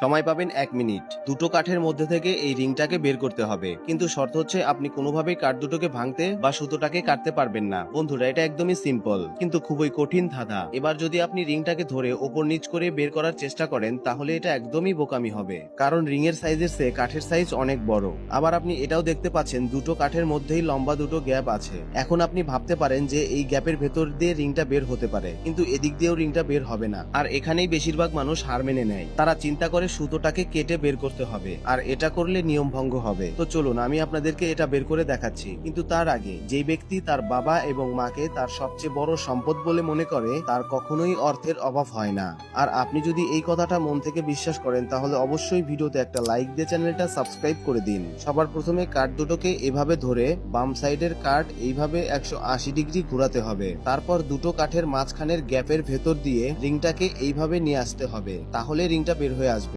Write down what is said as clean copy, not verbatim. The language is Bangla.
সময় পাবেন 1 মিনিট। দুটো কাঠের মধ্যে থেকে এই রিংটাকে বের করতে হবে, কিন্তু শর্ত হচ্ছে আপনি কোনোভাবেই কাঠ দুটোকে ভাঙতে বা সুতোটাকে কাটতে পারবেন না। বন্ধুরা, এটা একদমই সিম্পল কিন্তু খুবই কঠিন ধাঁধা। এবার যদি আপনি রিংটাকে ধরে ওপর নিচ করে বের করার চেষ্টা করেন তাহলে এটা একদমই বোকামি হবে, কারণ রিং এর সাইজের চেয়ে কাঠের সাইজ অনেক বড়। আবার আপনি এটাও দেখতে পাচ্ছেন দুটো কাঠের মধ্যেই লম্বা দুটো গ্যাপ আছে। এখন আপনি ভাবতে পারেন যে এই গ্যাপের ভেতর দিয়ে রিংটা বের হতে পারে, কিন্তু এদিক দিয়েও রিংটা বের হবে না। আর এখানেই বেশিরভাগ মানুষ হার মেনে নেয়। তারা চিন্তা করে সুতোটাকে কেটে বের করতে হবে, আর এটা করলে নিয়ম ভঙ্গ হবে। তো চলুন আমি আপনাদেরকে এটা বের করে দেখাচ্ছি। কিন্তু তার আগে, যে ব্যক্তি তার বাবা এবং মাকে তার সবচেয়ে বড় সম্পদ বলে মনে করে তার কখনোই অর্থের অভাব হয় না। আর আপনি যদি এই কথাটা মন থেকে বিশ্বাস করেন তাহলে অবশ্যই ভিডিওতে একটা লাইক দিয়ে চ্যানেলটা সাবস্ক্রাইব করে দিন। সবার প্রথমে কাঠ দুটোকে এভাবে ধরে বাম সাইডের কাঠ এইভাবে 180 ডিগ্রি ঘোরাতে হবে। তারপর দুটো কাঠের মাঝখানের গ্যাপের ভেতর দিয়ে রিংটাকে এইভাবে নিয়ে আসতে হবে, তাহলে রিংটা বের হয়ে আসবে।